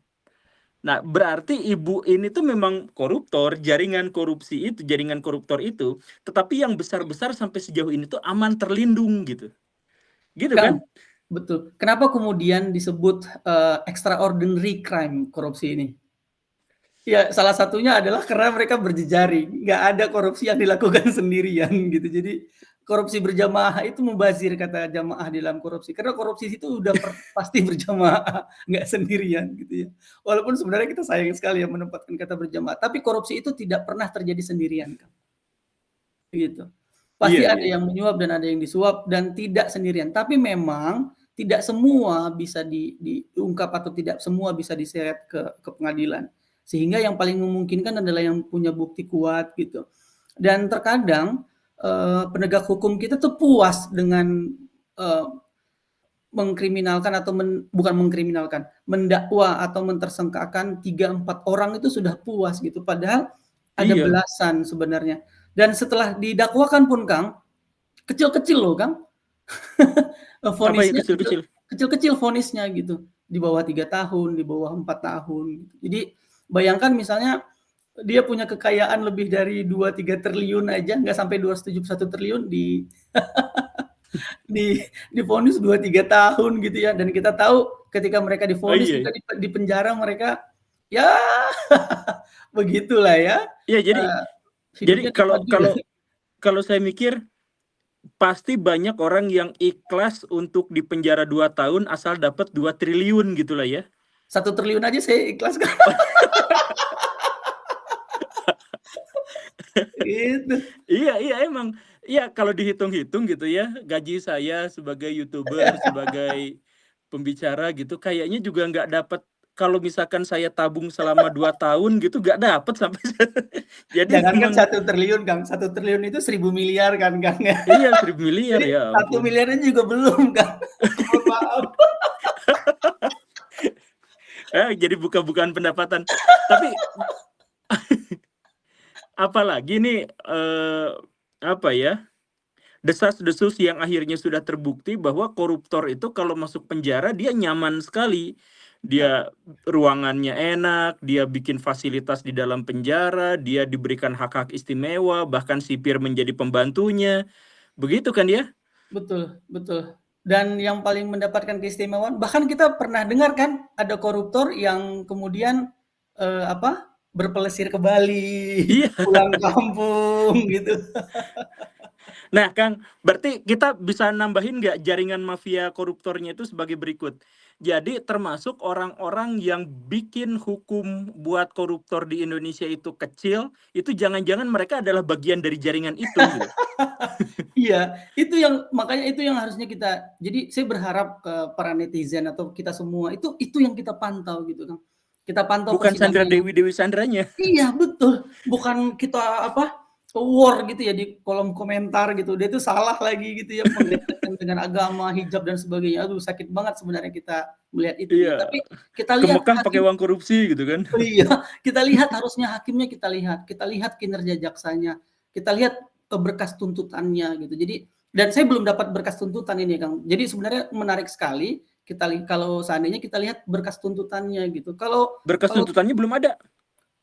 Nah, berarti ibu ini tuh memang koruptor, jaringan koruptor itu, tetapi yang besar-besar sampai sejauh ini tuh aman terlindung gitu. Gitu kan? Kang, betul. Kenapa kemudian disebut extraordinary crime korupsi ini? Ya, salah satunya adalah karena mereka berjejaring, nggak ada korupsi yang dilakukan sendirian gitu. Jadi korupsi berjamaah itu mubazir kata jamaah di dalam korupsi. Karena korupsi itu udah pasti berjamaah, nggak sendirian gitu ya. Walaupun sebenarnya kita sayang sekali ya menempatkan kata berjamaah, tapi korupsi itu tidak pernah terjadi sendirian, Kang. Gitu. Pasti Iya, ada iya. yang menyuap dan ada yang disuap dan tidak sendirian. Tapi memang tidak semua bisa diungkap atau tidak semua bisa diseret ke pengadilan. Sehingga yang paling memungkinkan adalah yang punya bukti kuat gitu. Dan terkadang penegak hukum kita tuh puas dengan mengkriminalkan atau bukan mengkriminalkan, mendakwa atau mentersangkakan 3-4 orang itu sudah puas gitu. Padahal ada Iya. belasan sebenarnya. Dan setelah didakwakan pun Kang, kecil-kecil loh Kang. Apa yang Vonisnya kecil-kecil? kecil-kecil vonisnya gitu. Di bawah 3 tahun, di bawah 4 tahun gitu. Jadi bayangkan misalnya dia punya kekayaan lebih dari 2-3 triliun aja, nggak sampai 271 triliun divonis 2-3 tahun gitu ya. Dan kita tahu ketika mereka Oh divonis iya. juga di penjara mereka ya begitulah ya. Iya, Uh, jadi hidupnya kalau nikmat juga. kalau kalau saya mikir pasti banyak orang yang ikhlas untuk dipenjara 2 tahun asal dapat 2 triliun gitulah ya. 1 triliun aja saya ikhlaskan. Gitu. Iya, iya emang. Iya, kalau dihitung-hitung gitu ya, gaji saya sebagai YouTuber, sebagai pembicara gitu, kayaknya juga nggak dapat kalau misalkan saya tabung selama 2 tahun gitu, nggak dapat sampai jadi Jangankan memang 1 triliun Kang, 1 triliun itu 1.000 miliar kan Kang ya. iya 1.000 miliar Jadi ya 1 ampun. miliarnya juga belum Kang. Mohon maaf. Jadi buka-bukaan pendapatan. Tapi apalagi nih, apa ya, desas-desus yang akhirnya sudah terbukti bahwa koruptor itu kalau masuk penjara dia nyaman sekali. Dia ruangannya enak, dia bikin fasilitas di dalam penjara, dia diberikan hak-hak istimewa, bahkan sipir menjadi pembantunya. Begitu kan ya? Betul, betul. Dan yang paling mendapatkan keistimewaan, bahkan kita pernah dengar kan ada koruptor yang kemudian berpelesir ke Bali, Iya. pulang kampung gitu. Nah, Kang, berarti kita bisa nambahin nggak jaringan mafia koruptornya itu sebagai berikut. Jadi termasuk orang-orang yang bikin hukum buat koruptor di Indonesia itu kecil, itu jangan-jangan mereka adalah bagian dari jaringan itu gitu. Iya, itu yang makanya itu yang harusnya kita. Jadi saya berharap ke para netizen atau kita semua itu yang kita pantau gitu kan. Kita pantau Bukan Sandra persidangan. Dewi Sandranya. Iya betul, bukan kita war gitu ya di kolom komentar gitu. Dia itu salah lagi gitu ya mengaitkan dengan agama, hijab dan sebagainya. Aduh sakit banget sebenarnya kita melihat itu gitu. Iya, Tapi kita ke lihat Mekah pakai hakim. uang korupsi gitu kan. Iya, kita lihat harusnya hakimnya kita lihat kinerja jaksanya, kita lihat berkas tuntutannya gitu. Jadi dan saya belum dapat berkas tuntutan ini Kang. Jadi sebenarnya menarik sekali kalau seandainya kita lihat berkas tuntutannya gitu. Kalau Berkas kalau tuntutannya belum ada.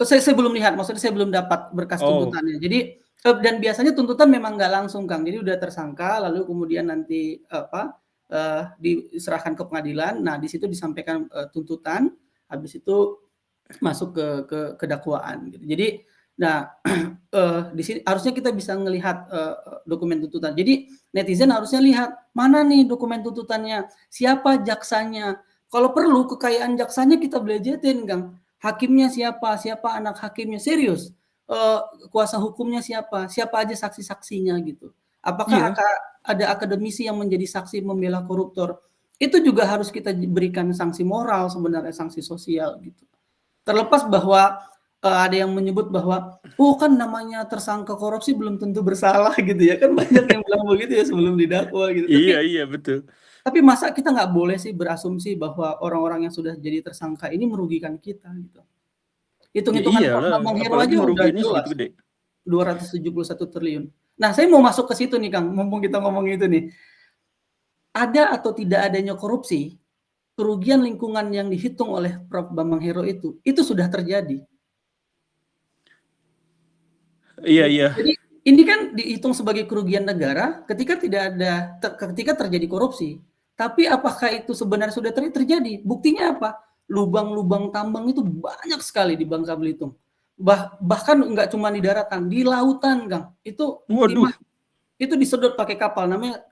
saya belum lihat, maksudnya saya belum dapat berkas Oh, tuntutannya. Jadi dan biasanya tuntutan memang nggak langsung Kang. Jadi udah tersangka, lalu kemudian nanti diserahkan ke pengadilan. Nah di situ disampaikan tuntutan, habis itu masuk ke dakwaan. Gitu. Jadi, nah di sini harusnya kita bisa melihat dokumen tuntutan. Jadi netizen harusnya lihat mana nih dokumen tuntutannya, siapa jaksanya. Kalau perlu kekayaan jaksanya kita belejetin, Kang. Hakimnya siapa, siapa anak hakimnya, serius. Kuasa hukumnya siapa, siapa aja saksi-saksinya gitu. Apakah iya. ada akademisi yang menjadi saksi membela koruptor? Itu juga harus kita berikan sanksi moral sebenarnya, sanksi sosial gitu. Terlepas bahwa ada yang menyebut bahwa, oh kan namanya tersangka korupsi belum tentu bersalah gitu ya, kan banyak yang bilang begitu ya sebelum didakwa gitu. Iya, iya betul. Tapi masa kita nggak boleh sih berasumsi bahwa orang-orang yang sudah jadi tersangka ini merugikan kita gitu. Ya Hitung-hitungan iyalah, Bang Hero apalagi aja udah merugiinnya segitu jelas, gede. 271 triliun. Nah, saya mau masuk ke situ nih Kang, mumpung kita ngomong itu nih. Ada atau tidak adanya korupsi kerugian lingkungan yang dihitung oleh Prof. Bambang Hero itu sudah terjadi. Iya, iya. Jadi ini kan dihitung sebagai kerugian negara ketika ketika terjadi korupsi. Tapi apakah itu sebenarnya sudah terjadi? Buktinya apa? Lubang-lubang tambang itu banyak sekali di Bangka Belitung. Bahkan nggak cuma di daratan, di lautan, Kang. Waduh. Itu disedot pakai kapal, namanya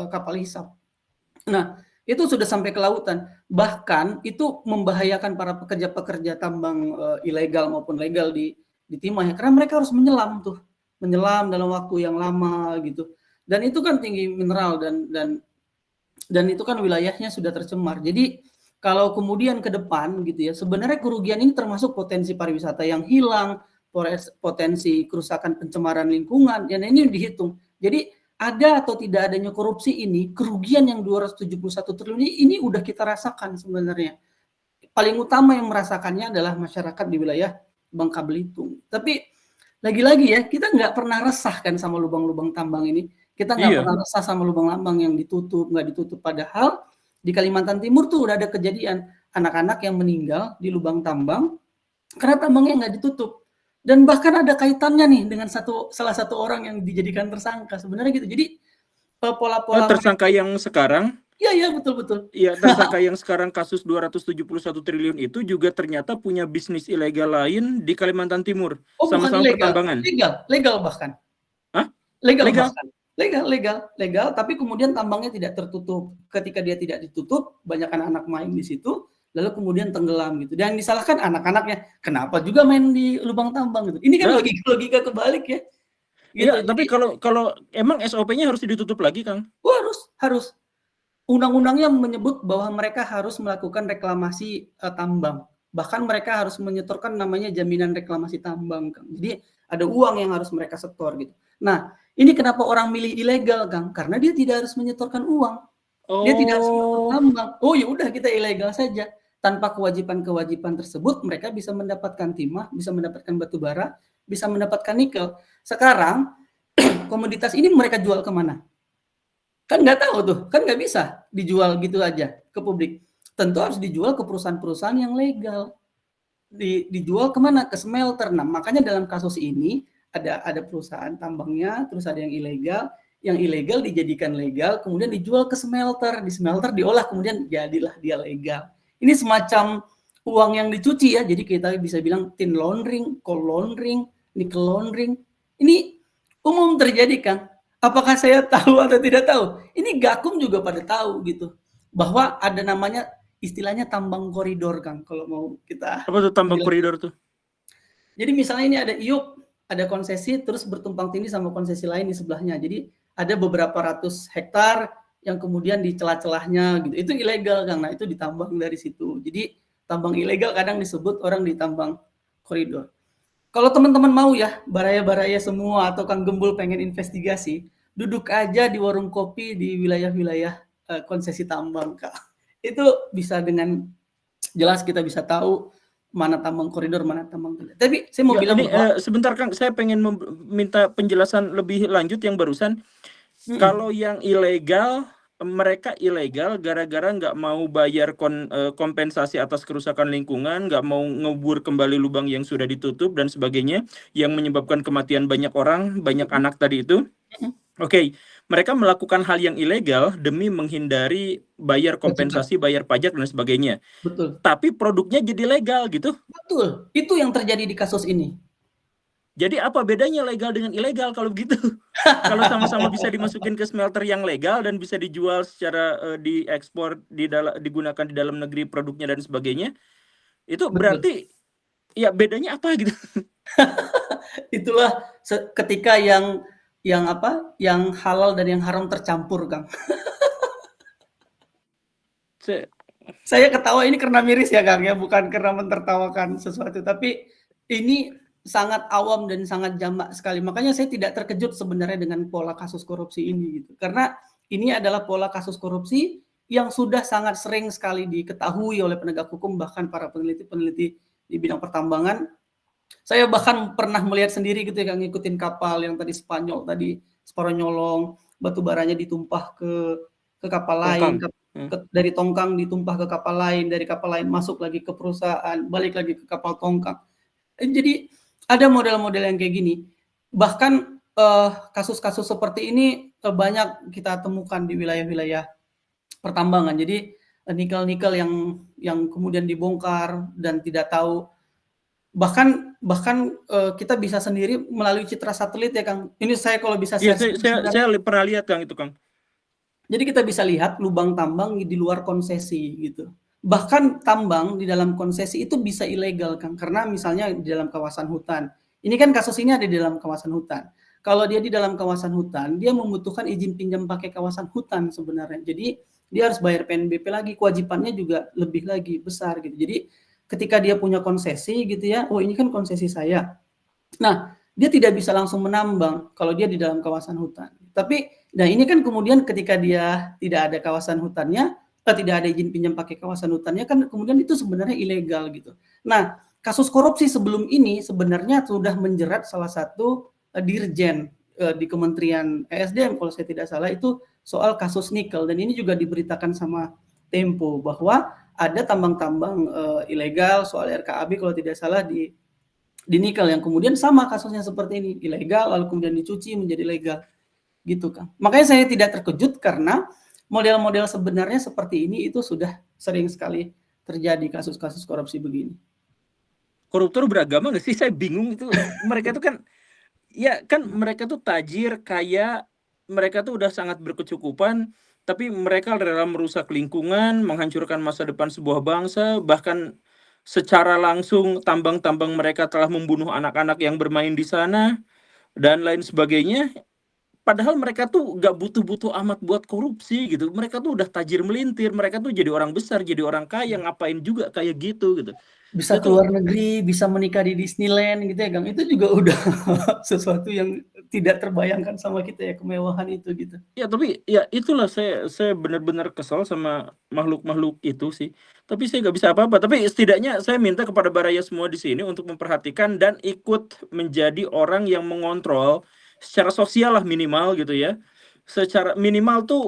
kapal hisap. Nah, itu sudah sampai ke lautan. Bahkan itu membahayakan para pekerja-pekerja tambang ilegal maupun legal di timah ya, karena mereka harus menyelam dalam waktu yang lama gitu. Dan itu kan tinggi mineral dan itu kan wilayahnya sudah tercemar. Jadi kalau kemudian ke depan gitu ya, sebenarnya kerugian ini termasuk potensi pariwisata yang hilang, potensi kerusakan pencemaran lingkungan, dan ini dihitung. Jadi ada atau tidak adanya korupsi ini, kerugian yang 271 triliun ini udah kita rasakan sebenarnya. Paling utama yang merasakannya adalah masyarakat di wilayah Bangka Belitung. Tapi lagi-lagi ya, kita nggak pernah resah kan sama lubang-lubang tambang ini. Kita nggak pernah resah sama lubang tambang yang nggak ditutup. Padahal di Kalimantan Timur tuh udah ada kejadian anak-anak yang meninggal di lubang tambang karena tambangnya nggak ditutup. Dan bahkan ada kaitannya nih dengan salah satu orang yang dijadikan tersangka sebenarnya gitu. Jadi pola-pola Tersangka yang sekarang, iya betul. ya tersangka yang sekarang kasus 271 triliun itu juga ternyata punya bisnis ilegal lain di Kalimantan Timur, Oh bukan sama-sama ilegal, pertambangan. legal bahkan. Hah? Legal Legal? bahkan. Legal, tapi kemudian tambangnya tidak tertutup. Ketika dia tidak ditutup, banyak anak-anak main di situ, lalu kemudian tenggelam gitu. Dan disalahkan anak-anaknya, kenapa juga main di lubang tambang gitu. Ini kan Nah, logika kebalik ya. Gitu. iya, tapi kalau emang SOP-nya harus ditutup lagi, Kang? Harus. Undang-undangnya menyebut bahwa mereka harus melakukan reklamasi tambang. Bahkan mereka harus menyetorkan namanya jaminan reklamasi tambang, Kang. Jadi ada uang yang harus mereka setor gitu. Nah, ini kenapa orang milih ilegal, Kang? Karena dia tidak harus menyetorkan uang. Dia tidak harus melakukan tambang. Oh ya udah kita ilegal saja. Tanpa kewajiban-kewajiban tersebut, mereka bisa mendapatkan timah, bisa mendapatkan batu bara, bisa mendapatkan nikel. Sekarang komoditas ini mereka jual kemana? Kan nggak tahu tuh, kan nggak bisa dijual gitu aja ke publik. Tentu harus dijual ke perusahaan-perusahaan yang legal. Dijual kemana? Ke smelter. Nah, makanya dalam kasus ini ada perusahaan tambangnya, terus ada yang ilegal dijadikan legal, kemudian dijual ke smelter, di smelter diolah, kemudian jadilah dia legal. Ini semacam uang yang dicuci ya, jadi kita bisa bilang tin laundering, coal laundering, nickel laundering. Ini umum terjadi kan? Apakah saya tahu atau tidak tahu? Ini Gakum juga pada tahu gitu, bahwa ada namanya istilahnya tambang koridor, Kang, kalau mau kita Apa tuh tambang bilang. koridor tuh? Jadi misalnya ini ada IUP, ada konsesi, terus bertumpang tindih sama konsesi lain di sebelahnya. Jadi ada beberapa ratus hektar yang kemudian di celah-celahnya gitu. Itu ilegal, Kang. Nah, itu ditambang dari situ. Jadi tambang ilegal kadang disebut orang ditambang koridor. Kalau teman-teman mau ya, baraya-baraya semua atau Kang Gembul pengen investigasi, duduk aja di warung kopi di wilayah-wilayah konsesi tambang, Kak. Itu bisa dengan jelas kita bisa tahu mana tambang koridor, mana tambang tidak. Tapi saya mau bilang ini bahwa sebentar, Kang, saya pengen minta penjelasan lebih lanjut yang barusan. Kalau yang ilegal, mereka ilegal gara-gara nggak mau bayar kompensasi atas kerusakan lingkungan, nggak mau ngebur kembali lubang yang sudah ditutup dan sebagainya, yang menyebabkan kematian banyak orang, banyak anak tadi itu. Oke, mereka melakukan hal yang ilegal demi menghindari bayar kompensasi, bayar pajak dan sebagainya. betul. Tapi produknya jadi legal gitu. Betul. Itu yang terjadi di kasus ini. Jadi apa bedanya legal dengan ilegal kalau begitu? Kalau sama-sama bisa dimasukin ke smelter yang legal dan bisa dijual secara diekspor, digunakan di dalam negeri produknya dan sebagainya, itu Betul. berarti ya bedanya apa gitu? Itulah ketika yang halal dan yang haram tercampur, Kang. Saya ketawa ini karena miris ya, Kang, ya, bukan karena mentertawakan sesuatu, tapi ini sangat awam dan sangat jamak sekali. Makanya saya tidak terkejut sebenarnya dengan pola kasus korupsi ini gitu. Karena ini adalah pola kasus korupsi yang sudah sangat sering sekali diketahui oleh penegak hukum, bahkan para peneliti-peneliti di bidang pertambangan. Saya bahkan pernah melihat sendiri gitu ya, Kang, ngikutin kapal yang tadi Spanyol tadi, Spanyol nyolong, batu baranya ditumpah ke kapal lain. Dari tongkang ditumpah ke kapal lain, dari kapal lain masuk lagi ke perusahaan, balik lagi ke kapal tongkang. Jadi ada model-model yang kayak gini. Bahkan kasus-kasus seperti ini banyak kita temukan di wilayah-wilayah pertambangan. Jadi nikel-nikel yang kemudian dibongkar dan tidak tahu. Bahkan kita bisa sendiri melalui citra satelit ya Kang. Ini saya kalau bisa Iya, share saya pernah lihat Kang itu Kang. Jadi kita bisa lihat lubang tambang di luar konsesi gitu. Bahkan tambang di dalam konsesi itu bisa ilegal Kang, karena misalnya di dalam kawasan hutan. Ini kan kasus ini ada di dalam kawasan hutan. Kalau dia di dalam kawasan hutan, dia membutuhkan izin pinjam pakai kawasan hutan sebenarnya. Jadi dia harus bayar PNBP lagi, kewajibannya juga lebih lagi besar gitu. Jadi ketika dia punya konsesi gitu ya, oh ini kan konsesi saya. Nah, dia tidak bisa langsung menambang kalau dia di dalam kawasan hutan. Tapi, nah ini kan kemudian ketika dia tidak ada kawasan hutannya, tidak ada izin pinjam pakai kawasan hutannya, kan kemudian itu sebenarnya ilegal gitu. Nah, kasus korupsi sebelum ini sebenarnya sudah menjerat salah satu dirjen di Kementerian ESDM kalau saya tidak salah itu soal kasus nikel, dan ini juga diberitakan sama Tempo bahwa ada tambang-tambang ilegal soal RKAB kalau tidak salah di nikel yang kemudian sama kasusnya seperti ini, ilegal lalu kemudian dicuci menjadi legal gitu kan. Makanya saya tidak terkejut karena model-model sebenarnya seperti ini itu sudah sering sekali terjadi kasus-kasus korupsi begini. Koruptor beragama nggak sih? Saya bingung itu. Mereka tuh kan, ya kan mereka tuh tajir, kaya, mereka tuh udah sangat berkecukupan, tapi mereka rela merusak lingkungan, menghancurkan masa depan sebuah bangsa, bahkan secara langsung tambang-tambang mereka telah membunuh anak-anak yang bermain di sana, dan lain sebagainya. Padahal mereka tuh gak butuh-butuh amat buat korupsi gitu. Mereka tuh udah tajir melintir, mereka tuh jadi orang besar, jadi orang kaya, ngapain juga kayak gitu gitu. Bisa Itu keluar negeri, bisa menikah di Disneyland gitu ya Kang. Itu juga udah sesuatu yang tidak terbayangkan sama kita ya, kemewahan itu gitu. ya, tapi ya itulah saya benar-benar kesal sama makhluk-makhluk itu sih. Tapi saya nggak bisa apa-apa. Tapi setidaknya saya minta kepada Baraya semua di sini untuk memperhatikan dan ikut menjadi orang yang mengontrol secara sosial lah minimal gitu ya. Secara minimal tuh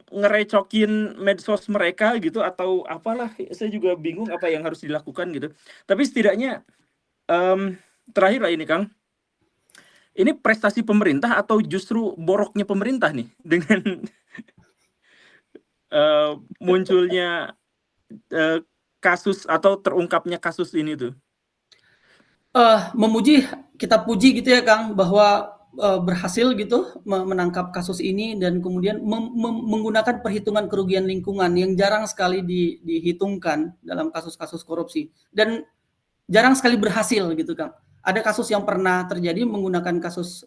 ngerecokin medsos mereka gitu atau apalah. Saya juga bingung apa yang harus dilakukan gitu. Tapi setidaknya terakhir lah ini Kang. Ini prestasi pemerintah atau justru boroknya pemerintah nih dengan munculnya kasus atau terungkapnya kasus ini tuh? Memuji, kita puji gitu ya Kang, bahwa berhasil gitu menangkap kasus ini dan kemudian menggunakan perhitungan kerugian lingkungan yang jarang sekali dihitungkan dalam kasus-kasus korupsi dan jarang sekali berhasil gitu Kang. Ada kasus yang pernah terjadi menggunakan kasus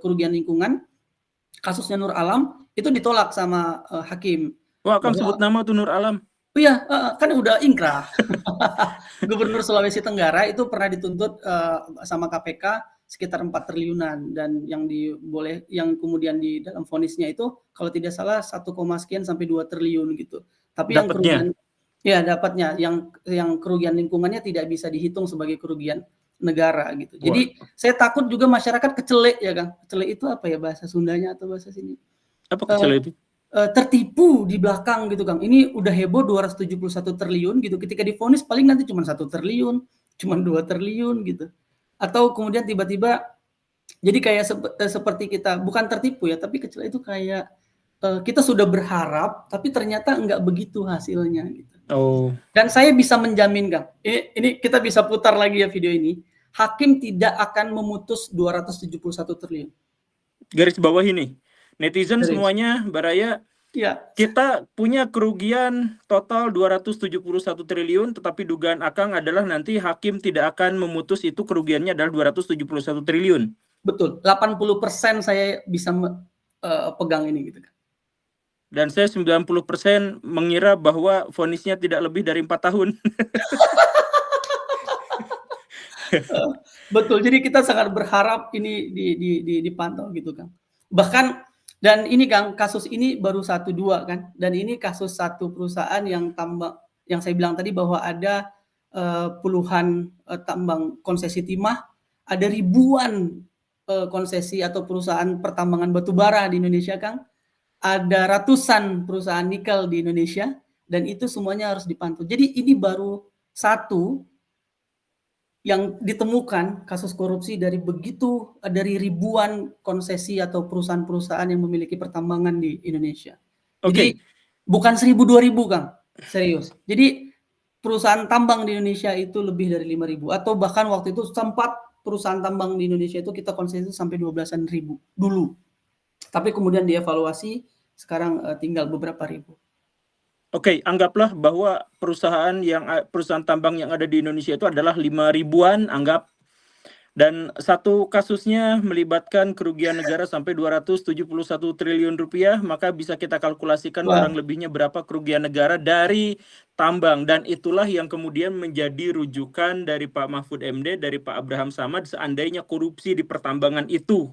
kerugian lingkungan, kasusnya Nur Alam itu ditolak sama hakim. Wah, Kang sebut Bahwa nama tuh Nur Alam. iya, kan udah ingkrah. Gubernur Sulawesi Tenggara itu pernah dituntut sama KPK sekitar 4 triliunan dan yang kemudian di dalam vonisnya itu kalau tidak salah 1, sekian sampai 2 triliun gitu. Tapi yang Dapatnya. kerugian ya dapatnya yang kerugian lingkungannya tidak bisa dihitung sebagai kerugian negara gitu. Jadi saya takut juga masyarakat kecelek ya Kang. Kecelek itu apa ya bahasa Sundanya atau bahasa sini? Apa kecil itu? Tertipu di belakang gitu Kang. Ini udah heboh 271 triliun gitu. Ketika divonis paling nanti cuma 1 triliun, cuma 2 triliun gitu. Atau kemudian tiba-tiba jadi kayak seperti kita bukan tertipu ya, tapi kecil itu kayak kita sudah berharap tapi ternyata enggak begitu hasilnya gitu. Oh. Dan saya bisa menjamin Kang, ini kita bisa putar lagi ya video ini. Hakim tidak akan memutus 271 triliun. Garis bawah ini. Netizen Garis. semuanya, Baraya, ya. Kita punya kerugian total 271 triliun, tetapi dugaan Akang adalah nanti hakim tidak akan memutus itu kerugiannya adalah 271 triliun. Betul, 80% saya bisa pegang ini gitu kan. Dan saya 90% mengira bahwa vonisnya tidak lebih dari 4 tahun. Betul, jadi kita sangat berharap ini dipantau gitu kan. Bahkan dan ini Kang, kasus ini baru 1, 2 kan, dan ini kasus satu perusahaan yang saya bilang tadi bahwa ada puluhan tambang konsesi timah, ada ribuan konsesi atau perusahaan pertambangan batu bara di Indonesia Kang. ada ratusan perusahaan nikel di Indonesia dan itu semuanya harus dipantau. Jadi ini baru satu yang ditemukan kasus korupsi dari ribuan konsesi atau perusahaan-perusahaan yang memiliki pertambangan di Indonesia. Jadi bukan 1.000 2.000 Kang, serius. Jadi perusahaan tambang di Indonesia itu lebih dari 5.000 atau bahkan waktu itu sempat perusahaan tambang di Indonesia itu kita konsesi sampai 12-an ribu dulu. Tapi kemudian dievaluasi sekarang tinggal beberapa ribu. Oke, anggaplah bahwa perusahaan tambang yang ada di Indonesia itu adalah 5.000-an, anggap. Dan satu kasusnya melibatkan kerugian negara sampai 271 triliun rupiah, maka bisa kita kalkulasikan kurang lebihnya berapa kerugian negara dari tambang. Dan itulah yang kemudian menjadi rujukan dari Pak Mahfud MD, dari Pak Abraham Samad, seandainya korupsi di pertambangan itu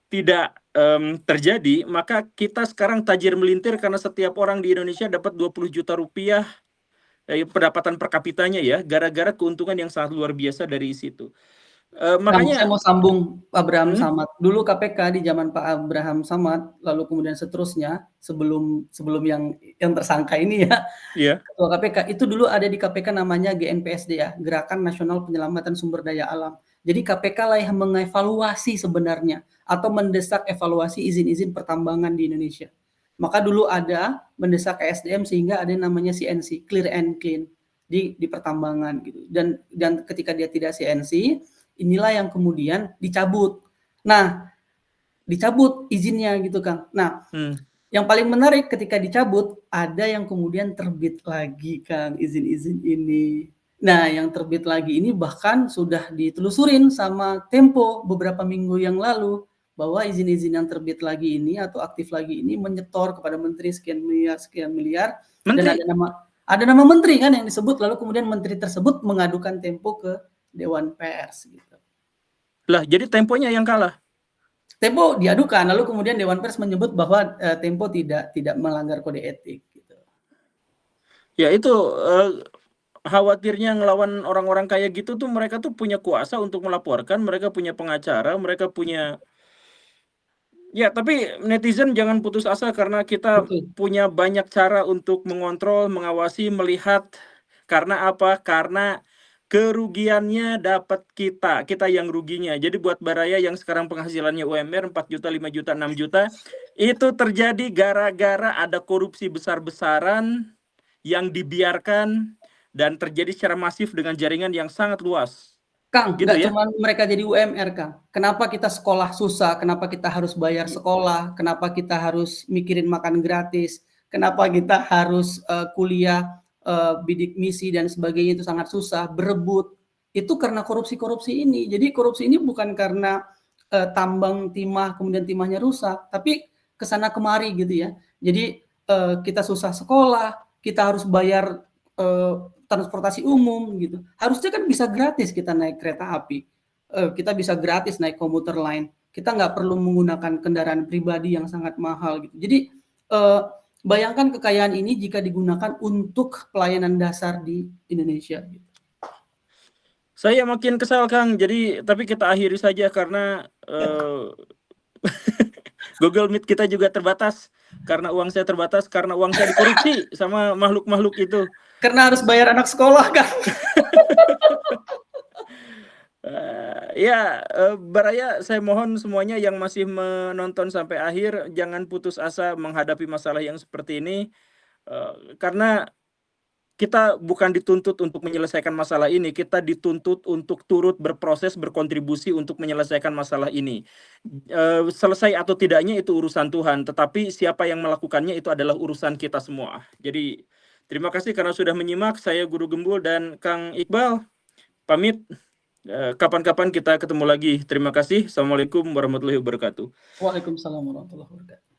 tidak terjadi, maka kita sekarang tajir melintir karena setiap orang di Indonesia dapat 20 juta rupiah pendapatan per kapitanya ya, gara-gara keuntungan yang sangat luar biasa dari situ. Makanya saya mau sambung Abraham Samad. Dulu KPK di zaman Pak Abraham Samad, lalu kemudian seterusnya sebelum yang tersangka ini ya, Ketua KPK itu dulu ada di KPK namanya GNPSD ya, Gerakan Nasional Penyelamatan Sumber Daya Alam. Jadi KPK lah yang mengevaluasi sebenarnya atau mendesak evaluasi izin-izin pertambangan di Indonesia. Maka dulu ada mendesak ke SDM sehingga ada yang namanya CNC, clear and clean di pertambangan gitu. Dan ketika dia tidak CNC, inilah yang kemudian dicabut. Nah, dicabut izinnya gitu Kang. Nah, yang paling menarik ketika dicabut, ada yang kemudian terbit lagi Kang izin-izin ini. Nah, yang terbit lagi ini bahkan sudah ditelusurin sama Tempo beberapa minggu yang lalu bahwa izin-izin yang terbit lagi ini atau aktif lagi ini menyetor kepada menteri sekian miliar menteri. Dan ada nama menteri kan yang disebut, lalu kemudian menteri tersebut mengadukan Tempo ke Dewan Pers gitu. Lah, jadi Temponya yang kalah. Tempo diadukan, lalu kemudian Dewan Pers menyebut bahwa Tempo tidak melanggar kode etik gitu. Ya itu khawatirnya ngelawan orang-orang kayak gitu tuh, mereka tuh punya kuasa untuk melaporkan, mereka punya pengacara, mereka punya. Ya, tapi netizen jangan putus asa karena kita punya banyak cara untuk mengontrol, mengawasi, melihat. Karena apa? Karena kerugiannya dapat kita yang ruginya. Jadi buat Baraya yang sekarang penghasilannya UMR 4 juta, 5 juta, 6 juta, itu terjadi gara-gara ada korupsi besar-besaran yang dibiarkan dan terjadi secara masif dengan jaringan yang sangat luas. Kang, gitu nggak ya? cuma mereka jadi UMR, Kang. Kenapa kita sekolah susah? Kenapa kita harus bayar sekolah? Kenapa kita harus mikirin makan gratis? Kenapa kita harus kuliah, bidik misi dan sebagainya itu sangat susah, berebut. Itu karena korupsi-korupsi ini. Jadi korupsi ini bukan karena tambang timah, kemudian timahnya rusak, tapi kesana kemari gitu ya. Jadi kita susah sekolah, kita harus bayar transportasi umum gitu. Harusnya kan bisa gratis kita naik kereta api, kita bisa gratis naik komuter lain. Kita nggak perlu menggunakan kendaraan pribadi yang sangat mahal gitu. Jadi bayangkan kekayaan ini jika digunakan untuk pelayanan dasar di Indonesia. Gitu. Saya makin kesal Kang. Jadi tapi kita akhiri saja karena Google Meet kita juga terbatas. Karena uang saya terbatas, karena uang saya dikorupsi sama makhluk-makhluk itu. Karena harus bayar anak sekolah kan. Baraya, saya mohon semuanya yang masih menonton sampai akhir jangan putus asa menghadapi masalah yang seperti ini, karena kita bukan dituntut untuk menyelesaikan masalah ini, kita dituntut untuk turut berproses, berkontribusi untuk menyelesaikan masalah ini. Selesai atau tidaknya itu urusan Tuhan, tetapi siapa yang melakukannya itu adalah urusan kita semua. Jadi terima kasih karena sudah menyimak. Saya Guru Gembul dan Kang Iqbal pamit. Kapan-kapan kita ketemu lagi. Terima kasih. Assalamualaikum warahmatullahi wabarakatuh. Waalaikumsalam warahmatullahi wabarakatuh.